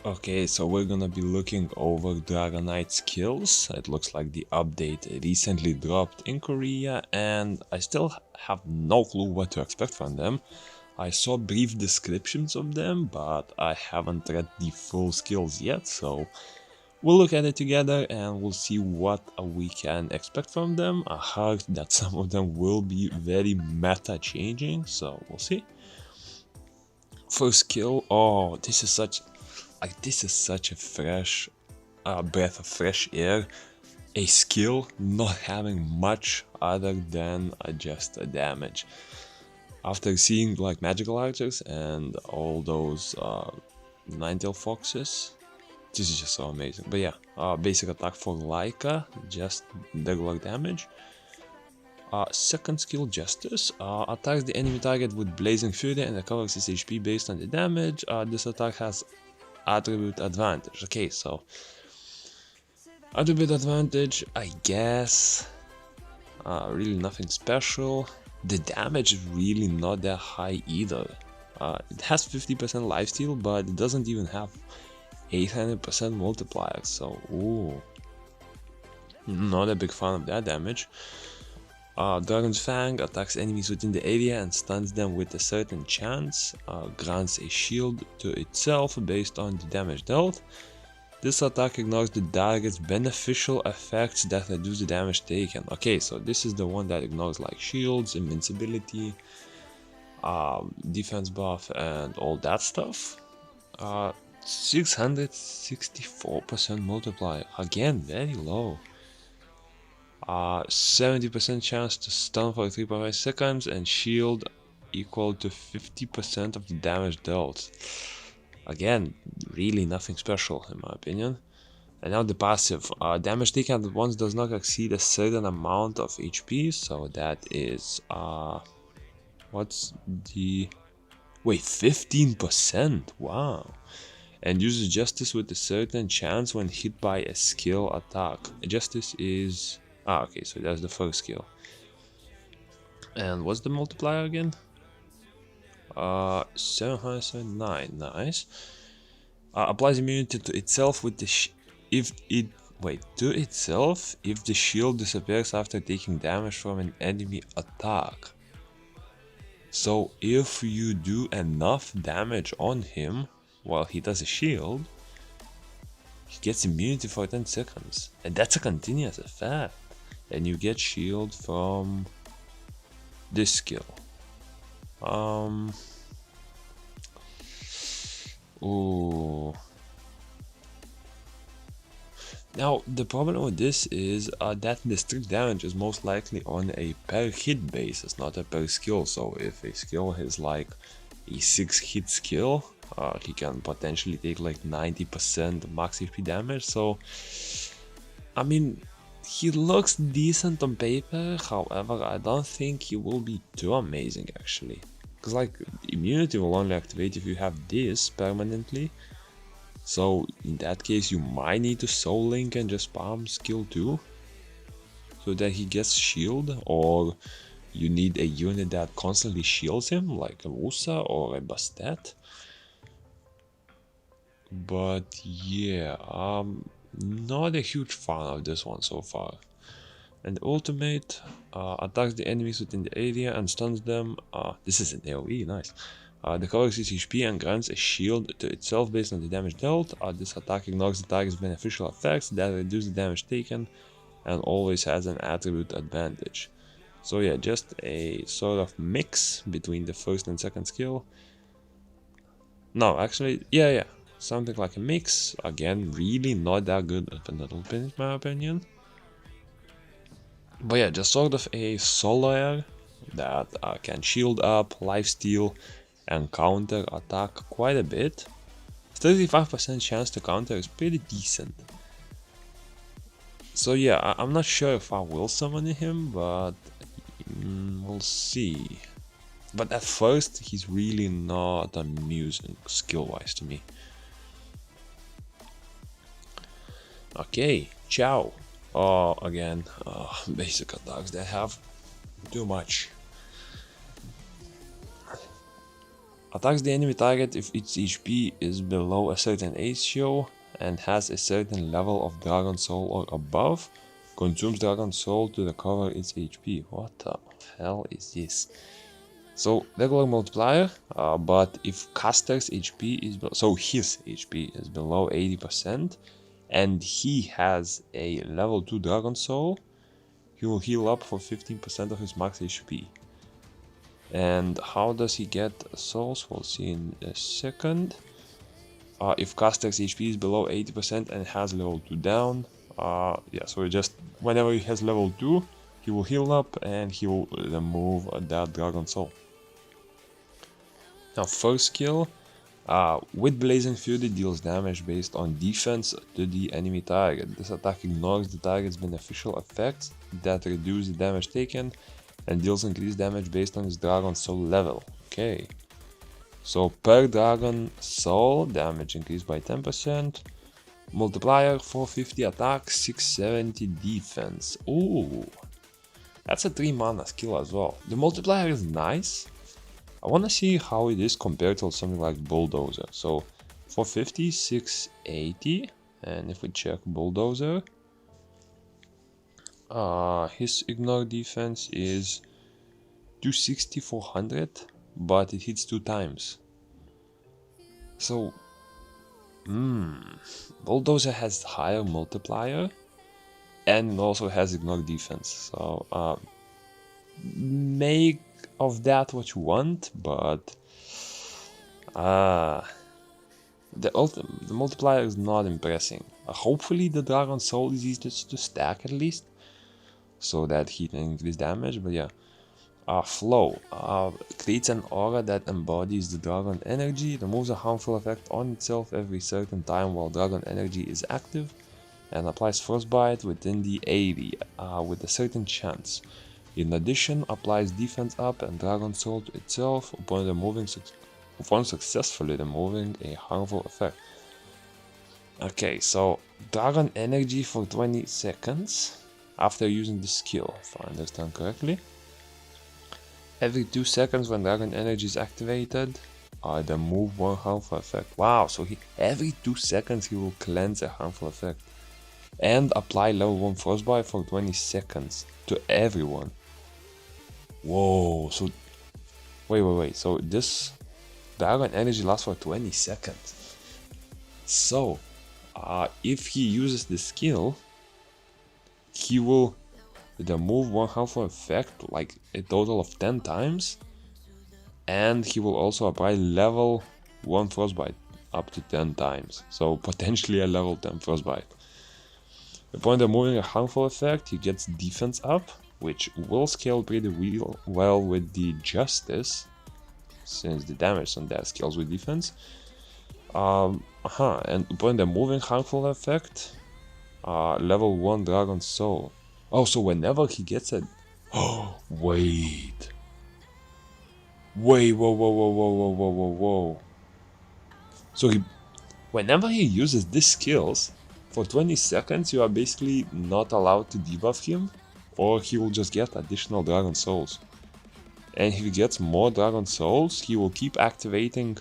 Okay, so we're gonna be looking over Dragonite skills. It looks like the update recently dropped in Korea and I still have no clue what to expect from them. I saw brief descriptions of them, but I haven't read the full skills yet, so we'll look at it together and we'll see what we can expect from them. I heard that some of them will be very meta changing, so we'll see. First skill, oh, this is such a fresh breath of fresh air. A skill not having much other than just a damage. After seeing like magical archers and all those Ninetale foxes, this is just so amazing. But yeah, basic attack for LAIKA, just regular damage. Second skill, Justice, attacks the enemy target with Blazing Fury and recovers his HP based on the damage. This attack has attribute advantage. Okay, so attribute advantage, I guess. Really nothing special. The damage is really not that high either. It has 50% lifesteal, but it doesn't even have 800% multiplier, so ooh, not a big fan of that damage. Dragon's Fang attacks enemies within the area and stuns them with a certain chance, grants a shield to itself based on the damage dealt. This attack ignores the target's beneficial effects that reduce the damage taken. Okay, so this is the one that ignores like shields, invincibility, defense buff and all that stuff. 664% multiplier, again very low. 70% chance to stun for 3.5 seconds and shield equal to 50% of the damage dealt. Again, really nothing special in my opinion. And now the passive. Damage taken at once does not exceed a certain amount of HP, so that is what's the... wait, 15%? Wow. And uses Justice with a certain chance when hit by a skill attack. Justice is... okay, so that's the first skill. And what's the multiplier again? 779, nice. Applies immunity to itself with the if the shield disappears after taking damage from an enemy attack. So if you do enough damage on him while he does a shield, he gets immunity for 10 seconds, and that's a continuous effect. And you get shield from this skill. Ooh. Now the problem with this is that the strict damage is most likely on a per hit basis, not a per skill. So if a skill is like a 6 hit skill, he can potentially take like 90% max HP damage. So I mean, he looks decent on paper, however I don't think he will be too amazing actually. Because like immunity will only activate if you have this permanently. So in that case you might need to soul link and just spam skill 2 so that he gets shield, or you need a unit that constantly shields him like a Musa or a Bastet. But yeah, not a huge fan of this one so far. And ultimate attacks the enemies within the area and stuns them. This is an AoE, nice. Recovers his HP and grants a shield to itself based on the damage dealt. This attack ignores the target's beneficial effects that reduce the damage taken and always has an attribute advantage. So yeah, just a sort of mix between the first and second skill. No, actually, yeah, something like a mix. Again, really not that good of an in my opinion. But yeah, just sort of a solo that can shield up, lifesteal, and counter attack quite a bit. 35% chance to counter is pretty decent. So yeah, I'm not sure if I will summon him, but we'll see. But at first, he's really not amusing skill-wise to me. Okay, CHOW. Again, basic attacks that have too much. Attacks the enemy target if its HP is below a certain ratio and has a certain level of Dragon Soul or above. Consumes Dragon Soul to recover its HP. What the hell is this? So regular multiplier, but if caster's HP is so his HP is below 80% and he has a level 2 Dragon Soul, he will heal up for 15% of his max HP. And how does he get souls? We'll see in a second. If caster's HP is below 80% and has level 2 down, yeah, so just whenever he has level 2, he will heal up and he will remove that Dragon Soul. Now, first skill, with Blazing Fury deals damage based on defense to the enemy target. This attack ignores the target's beneficial effects that reduce the damage taken and deals increased damage based on his Dragon Soul level. Okay. So per Dragon Soul, damage increased by 10%. Multiplier 450 attack, 670 defense. Ooh. That's a 3 mana skill as well. The multiplier is nice. I want to see how it is compared to something like Bulldozer. So 450, 680, and if we check Bulldozer, his ignore defense is 260, 400, but it hits 2 times. So, Bulldozer has higher multiplier and also has ignore defense. So, make of that what you want, but the multiplier is not impressing. Hopefully the Dragon Soul is easy to stack at least, so that he can increase damage, but yeah. Flow creates an aura that embodies the Dragon energy, removes a harmful effect on itself every certain time while Dragon energy is active, and applies Frostbite within the area with a certain chance. In addition, applies defense up and Dragon Soul to itself upon successfully removing a harmful effect. Okay, so Dragon energy for 20 seconds after using the skill, if I understand correctly. Every 2 seconds when Dragon energy is activated, remove one harmful effect. Wow, so every 2 seconds he will cleanse a harmful effect. And apply level 1 Frostbite for 20 seconds to everyone. Whoa, so wait, so this Dragon energy lasts for 20 seconds. So, if he uses the skill, he will remove one harmful effect like a total of 10 times, and he will also apply level 1 Frostbite up to 10 times, so potentially a level 10 Frostbite. Upon removing a harmful effect, he gets defense up, which will scale pretty well with the Justice, since the damage on that scales with defense. And upon removing harmful effect, level 1 Dragon Soul. Oh, so whenever he gets it... Oh, wait, whoa. So whenever he uses these skills, for 20 seconds you are basically not allowed to debuff him, or he will just get additional Dragon Souls. And if he gets more Dragon Souls, he will keep activating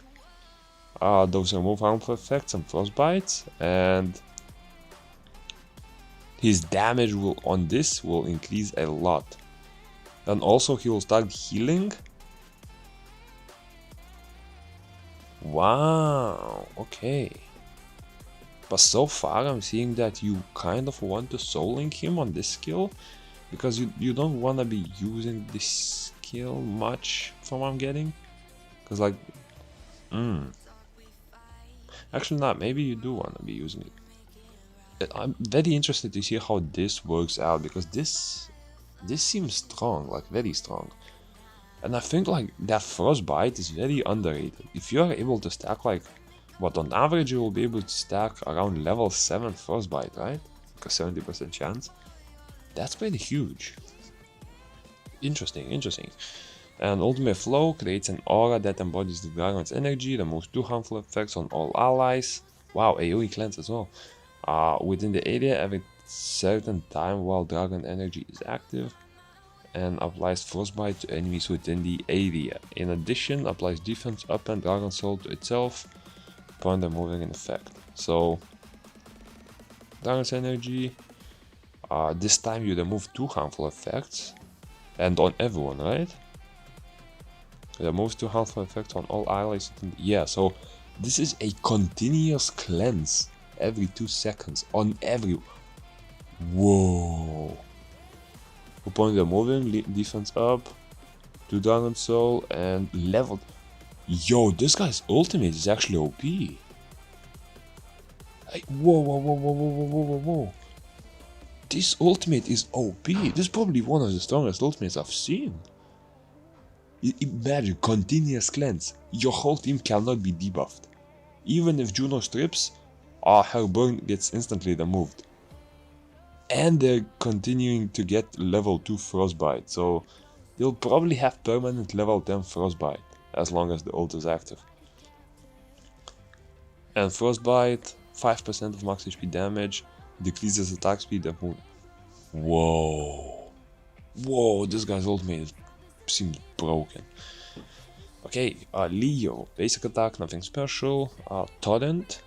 those remove harmful effects and Frostbites, and his damage on this will increase a lot. And also he will start healing. Wow, okay. But so far I'm seeing that you kind of want to soul link him on this skill, because you don't want to be using this skill much from what I'm getting. Because like, actually not, maybe you do want to be using it. I'm very interested to see how this works out, because this seems strong, like very strong. And I think like that Frostbite is very underrated. If you are able to stack like, what on average you will be able to stack around level 7 Frostbite, right? Like a 70% chance. That's pretty huge. Interesting. And Ultimate Flow creates an aura that embodies the Dragon's energy, removes 2 harmful effects on all allies. Wow, AoE cleanse as well. Within the area every certain time while Dragon energy is active. and applies frostbite to enemies within the area. In addition, applies defense up and Dragon Soul to itself upon the moving in effect. So, Dragon's energy. This time you remove 2 harmful effects, and on everyone, right? Removes 2 harmful effects on all allies. Yeah, so this is a continuous cleanse every 2 seconds on every. Whoa! Upon removing, defense up to Dragon Soul and leveled. Yo, this guy's ultimate is actually OP. Whoa, whoa, whoa, whoa, whoa, whoa, whoa, whoa. This ultimate is OP. This is probably one of the strongest ultimates I've seen. Imagine, continuous cleanse. Your whole team cannot be debuffed. Even if Juno strips, her burn gets instantly removed. And they're continuing to get level 2 frostbite, so they'll probably have permanent level 10 frostbite as long as the ult is active. And frostbite, 5% of max HP damage, decreases attack speed and move. Whoa. Whoa, this guy's ultimate seems broken. Okay, Leo, basic attack, nothing special. Torrent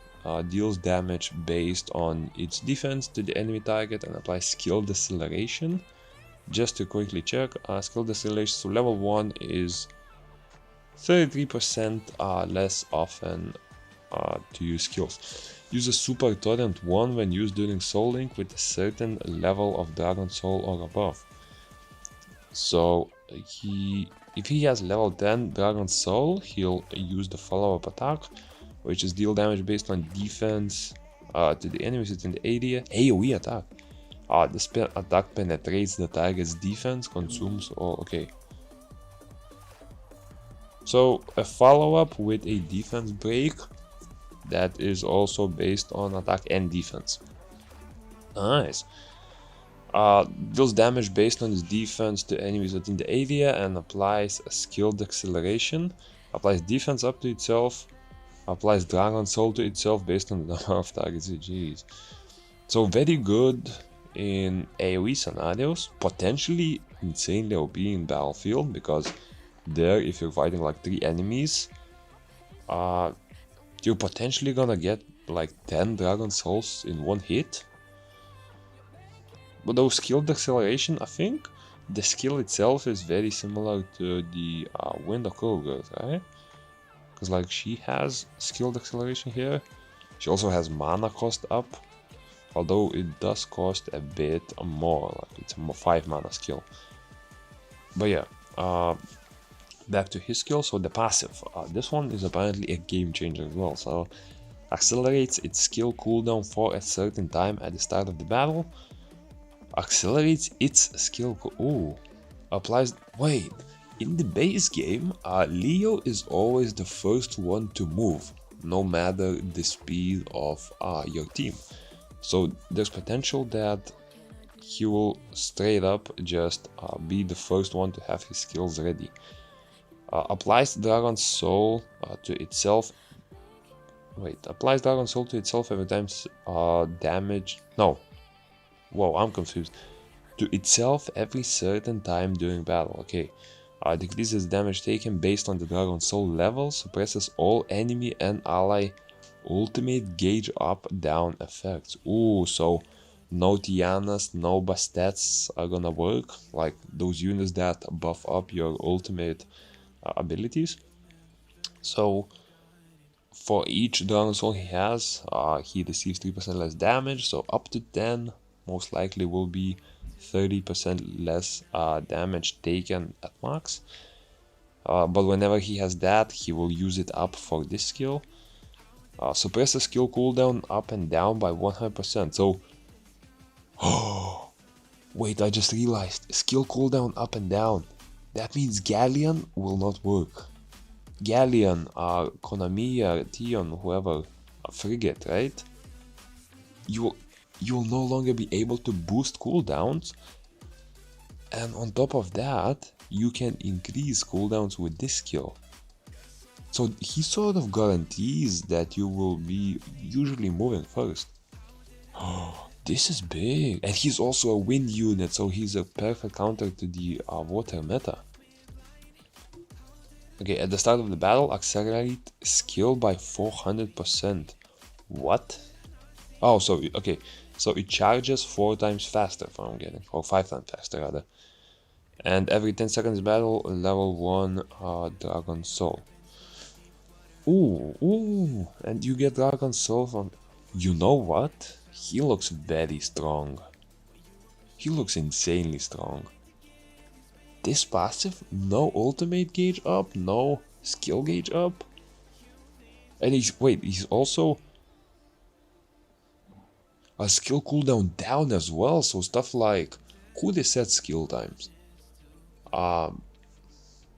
deals damage based on its defense to the enemy target and applies skill deceleration. Just to quickly check, skill deceleration, so level 1 is 33% less often to use skills. Uses Super Torrent 1 when used during Soul Link with a certain level of Dragon Soul or above. So if he has level 10 Dragon Soul, he'll use the follow-up attack, which is deal damage based on defense to the enemies within the area. AoE attack. The attack penetrates the target's defense, consumes all. Okay. So a follow-up with a defense break that is also based on attack and defense. Nice. Deals damage based on his defense to enemies within the area and applies a skilled acceleration. Applies defense up to itself. Applies Dragon Soul to itself based on the number of targets. Jeez. So very good in AoE scenarios. Potentially insanely OP in Battlefield, because there, if you're fighting like 3 enemies, you're potentially gonna get like 10 Dragon Souls in one hit. But those skilled acceleration, I think the skill itself is very similar to the Wind of Kurogirl, right? Because like she has skilled acceleration here. She also has mana cost up, although it does cost a bit more, like it's a 5 mana skill. But yeah, back to his skill. So the passive, this one is apparently a game changer as well. So accelerates its skill cooldown for a certain time at the start of the battle. Accelerates its skill. Applies. Wait, in the base game, Leo is always the first one to move, no matter the speed of your team. So there's potential that he will straight up just be the first one to have his skills ready. Applies Dragon Soul to itself. Wait, applies Dragon Soul to itself every time damage. No. Whoa, I'm confused. To itself every certain time during battle. Okay. Decreases damage taken based on the Dragon Soul level. Suppresses all enemy and ally ultimate gauge up down effects. Ooh, so no Tianas, no Bastets are gonna work. Like those units that buff up your ultimate abilities. So for each Dragon Soul he has, he receives 3% less damage. So up to 10 most likely will be 30% less damage taken at max. But whenever he has that, he will use it up for this skill. Suppress the skill cooldown up and down by 100%. So, wait, I just realized, skill cooldown up and down. That means Galleon will not work. Galleon, Konamiya, Tion, whoever, Frigate, right? You'll no longer be able to boost cooldowns, and on top of that, you can increase cooldowns with this skill. So he sort of guarantees that you will be usually moving first. This is big. And he's also a wind unit, so he's a perfect counter to the water meta. Okay, at the start of the battle, accelerate skill by 400%. What? Oh, so, okay. So it charges 4 times faster, if I'm getting, or 5 times faster, rather. And every 10 seconds battle, level 1 Dragon Soul. Ooh, and you get Dragon Soul from... You know what? He looks very strong. He looks insanely strong. This passive, no ultimate gauge up, no skill gauge up. And he's also a skill cooldown down as well, so stuff like could reset skill times. I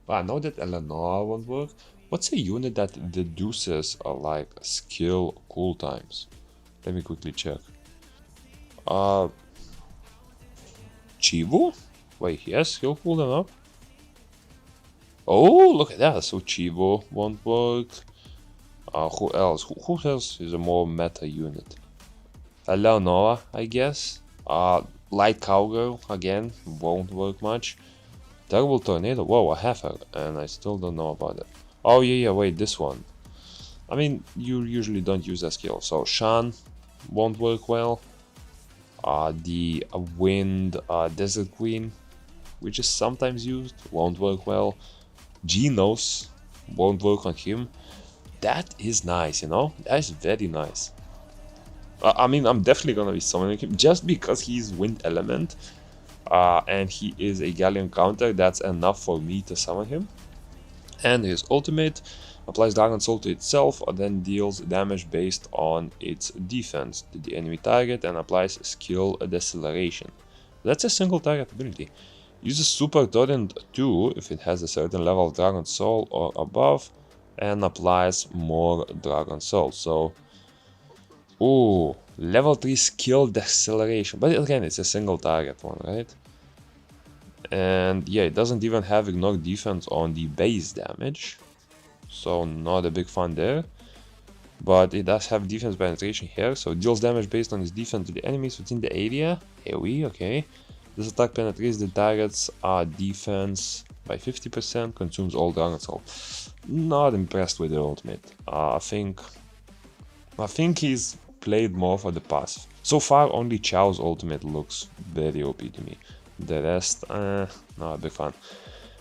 know that Eleanor won't work. What's a unit that reduces like skill cool times? Let me quickly check. Chivo? Wait, he has skill cooldown up? Oh, look at that. So Chivo won't work. Who else? Who else is a more meta unit? Eleonora, I guess. Light Cowgirl, again, won't work much. Terrible Tornado, whoa, I have her, and I still don't know about it. Oh yeah, wait, this one. I mean, you usually don't use that skill, so Shan won't work well. The Wind Desert Queen, which is sometimes used, won't work well. Genos won't work on him. That is nice, you know? That is very nice. I mean, I'm definitely gonna be summoning him just because he's wind element, and he is a galleon counter. That's enough for me to summon him. And his ultimate applies Dragon Soul to itself, then deals damage based on its defense to the enemy target and applies skill deceleration. That's a single target ability. Uses Super Torrent 2 if it has a certain level of Dragon Soul or above, and applies more Dragon Soul. So, ooh, level 3 skill deceleration. But again, it's a single target one, right? And yeah, it doesn't even have ignore defense on the base damage, so not a big fan there. But it does have defense penetration here, so it deals damage based on its defense to the enemies within the area. AoE, okay. This attack penetrates the target's defense by 50%, consumes all Dragon Soul. Not impressed with the ultimate. I think he's played more for the passive. So far, only CHOW's ultimate looks very OP to me. The rest, not a big fan.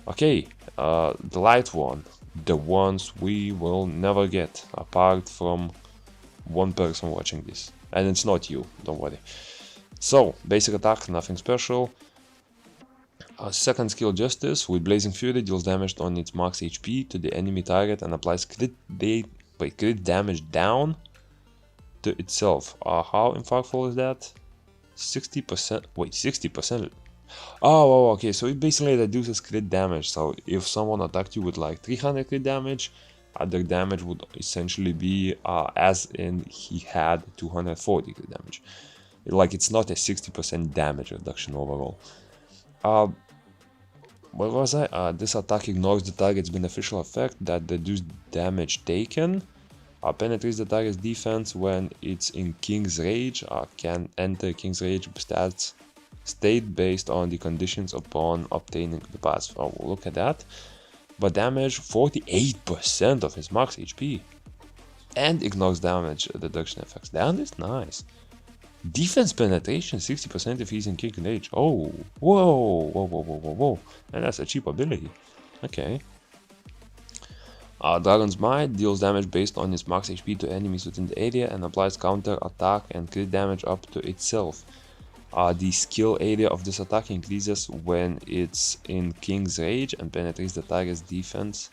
Okay, the light one. The ones we will never get, apart from one person watching this. And it's not you, don't worry. So, basic attack, nothing special. Second skill, Justice, with Blazing Fury, deals damage on its max HP to the enemy target and applies crit damage down to itself. How impactful is that? 60%, wait, 60%? Oh, okay, so it basically reduces crit damage, so if someone attacked you with like 300 crit damage, their damage would essentially be as in he had 240 crit damage. Like, it's not a 60% damage reduction overall. What was I? This attack ignores the target's beneficial effect that reduces damage taken. Penetrates the target's defense when it's in King's Rage. Can enter King's Rage stats state based on the conditions upon obtaining the pass. Oh, look at that. But damage 48% of his max HP. And ignores damage reduction effects. That is nice. Defense penetration 60% if he's in King's Rage. Oh, whoa. And that's a cheap ability. Okay. Dragon's Might deals damage based on its max HP to enemies within the area and applies counter attack and crit damage up to itself. The skill area of this attack increases when it's in King's Rage and penetrates the target's defense.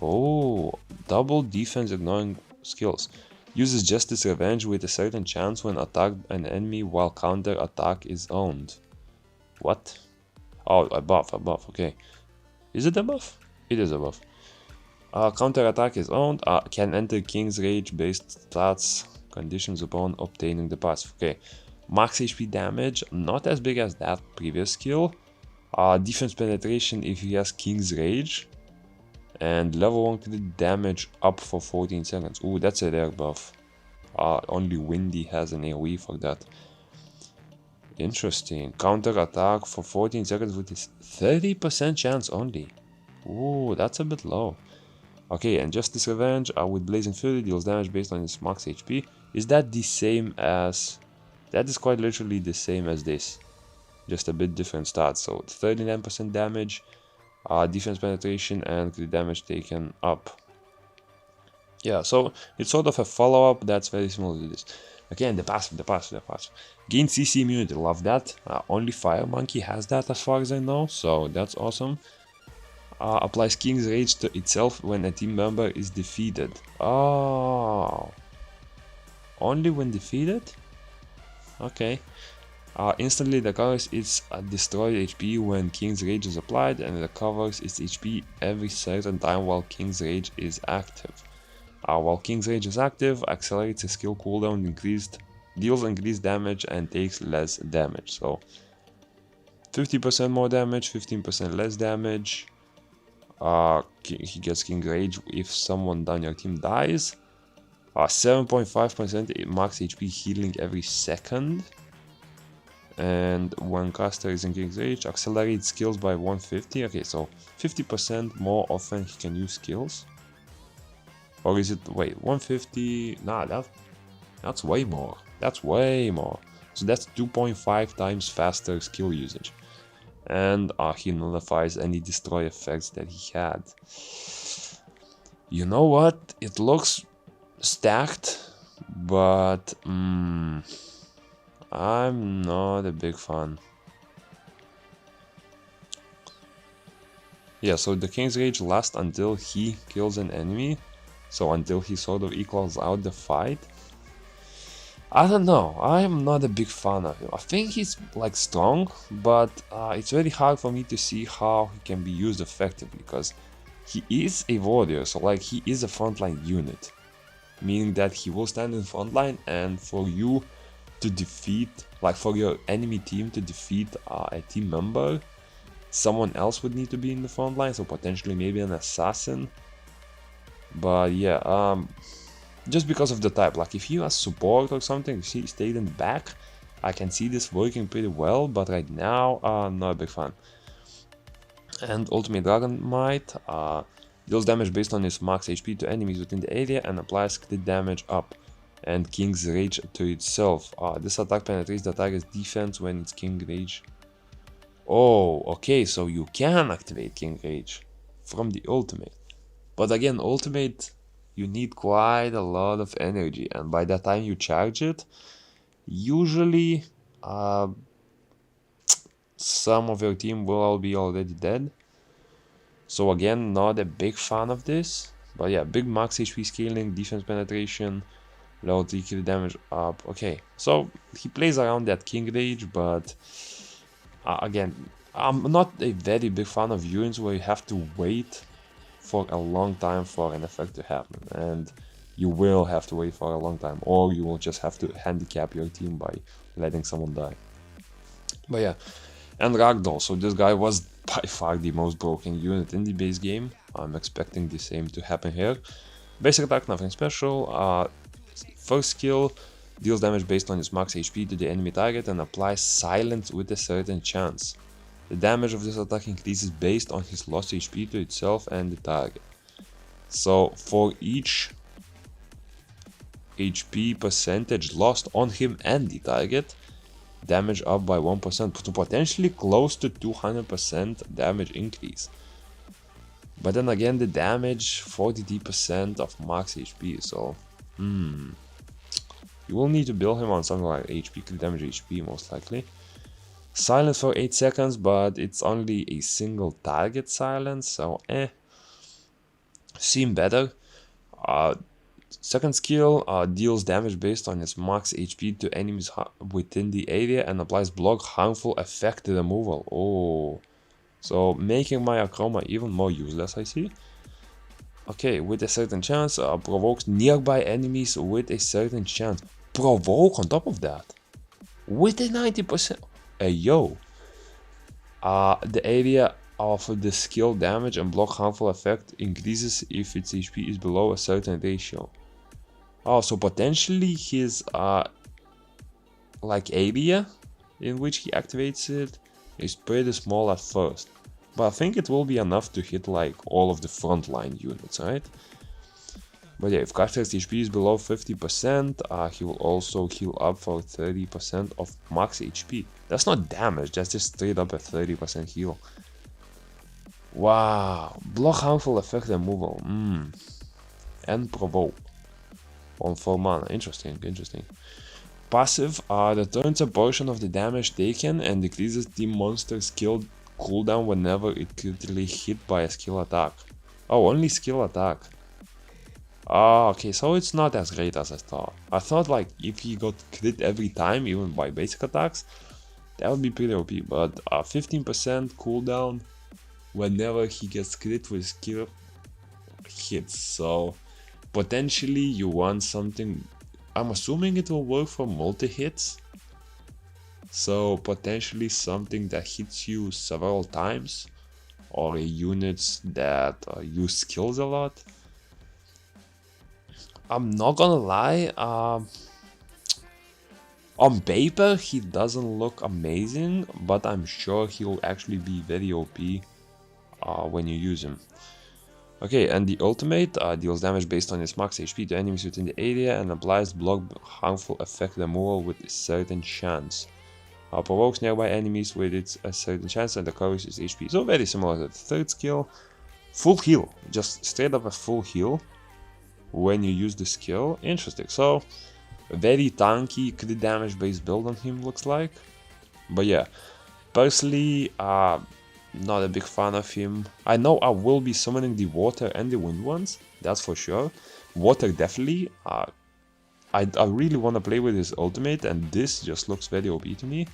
Oh, double defense ignoring skills. Uses Justice Revenge with a certain chance when attacked an enemy while counter attack is owned. What? Oh, a buff, okay. Is it a buff? It is a buff. Counter attack is owned. Can enter King's Rage based stats conditions upon obtaining the pass. Okay. Max HP damage, not as big as that previous skill. Defense penetration if he has King's Rage. And level 1 crit damage up for 14 seconds. Ooh, that's a rare buff. Only Windy has an AoE for that. Interesting. Counter attack for 14 seconds with this 30% chance only. Ooh, that's a bit low. Okay, and Justice Revenge with Blazing Fury deals damage based on its max HP. Is that the same as... That is quite literally the same as this. Just a bit different stats. So 39% damage, defense penetration, and crit damage taken up. Yeah, so it's sort of a follow-up that's very similar to this. Again, the passive. Gain CC immunity, love that. Only Fire Monkey has that as far as I know, so that's awesome. Applies King's Rage to itself when a team member is defeated. Oh, only when defeated? Okay. Instantly recovers its destroyed HP when King's Rage is applied and recovers its HP every certain time while King's Rage is active. While King's Rage is active, accelerates a skill cooldown, deals increased damage and takes less damage. So 50% more damage, 15% less damage. He gets King Rage if someone on your team dies. 7.5% max HP healing every second. And when caster is in King's Rage, accelerates skills by 150. Okay, so 50% more often he can use skills. Or is it, wait, 150? Nah, that's way more. That's way more. So that's 2.5 times faster skill usage. And he nullifies any destroy effects that he had. You know what? It looks stacked, but I'm not a big fan. Yeah, so the King's Rage lasts until he kills an enemy. So until he sort of equals out the fight. I don't know, I am not a big fan of him. I think he's like strong, but it's very hard for me to see how he can be used effectively, because he is a warrior, so like he is a frontline unit. Meaning that he will stand in frontline, and for you to defeat, like for your enemy team to defeat a team member, someone else would need to be in the frontline, so potentially maybe an assassin. But yeah, just because of the type, like if he has support or something, if he stayed in the back, I can see this working pretty well, but right now, not a big fan. And Ultimate Dragon Might deals damage based on his max HP to enemies within the area and applies crit damage up and King's Rage to itself. This attack penetrates the target's defense when it's King Rage. Oh, okay, so you can activate King Rage from the ultimate. But again, ultimate, you need quite a lot of energy, and by the time you charge it, usually some of your team will all be already dead. So again, not a big fan of this. But yeah, big max HP scaling, defense penetration, low 3 kill damage up. Okay, so he plays around that King Rage, but again, I'm not a very big fan of units where you have to wait for a long time for an effect to happen, and you will have to wait for a long time, or you will just have to handicap your team by letting someone die. But yeah, and Ragdoll, so this guy was by far the most broken unit in the base game. I'm expecting the same to happen here. Basic attack, nothing special. First skill deals damage based on its max HP to the enemy target and applies silence with a certain chance. The damage of this attack increases based on his lost HP to itself and the target. So for each HP percentage lost on him and the target, damage up by 1% to potentially close to 200% damage increase. But then again, the damage 43% of max HP, so you will need to build him on something like HP, crit damage HP most likely. Silence for 8 seconds, but it's only a single target silence, so seem better. Second skill deals damage based on its max HP to enemies within the area and applies block harmful effect removal. Oh, so making my Acroma even more useless, I see. Okay, with a certain chance, provokes nearby enemies with a certain chance. Provoke on top of that, with a 90%. Hey yo, the area of the skill damage and block harmful effect increases if its HP is below a certain ratio. Oh, so potentially his like area in which he activates it is pretty small at first, but I think it will be enough to hit like all of the frontline units, right? But yeah, if caster's HP is below 50%, he will also heal up for 30% of max HP. That's not damage, that's just straight up a 30% heal. Wow, block harmful effect removal, and provoke on 4 mana, interesting. Passive returns a portion of the damage taken and decreases the monster's skill cooldown whenever it critically hit by a skill attack. Oh, only skill attack. Ah, okay, so it's not as great as I thought. I thought like if he got crit every time, even by basic attacks, that would be pretty OP, but 15% cooldown whenever he gets crit with skill hits, so potentially you want something. I'm assuming it will work for multi-hits, so potentially something that hits you several times, or units that use skills a lot. I'm not gonna lie, on paper he doesn't look amazing, but I'm sure he'll actually be very OP when you use him. Okay, and the ultimate deals damage based on its max HP to enemies within the area and applies block harmful effect removal with a certain chance. Provokes nearby enemies with a certain chance and recovers its HP. So very similar to the third skill. Full heal, just straight up a full heal when you use the skill. Interesting. So very tanky crit damage based build on him, looks like. But yeah, personally not a big fan of him. I know I will be summoning the water and the wind ones, that's for sure. Water definitely. I really want to play with his ultimate, and this just looks very OP to me.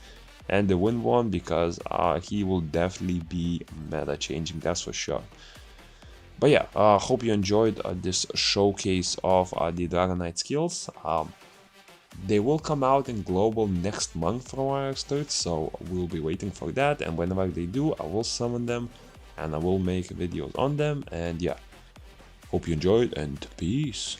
And the wind one because he will definitely be meta changing, that's for sure. But yeah, hope you enjoyed this showcase of the Dragon Knight skills. They will come out in global next month from what I understood, so we'll be waiting for that, and whenever they do, I will summon them and I will make videos on them. And yeah, hope you enjoyed and peace.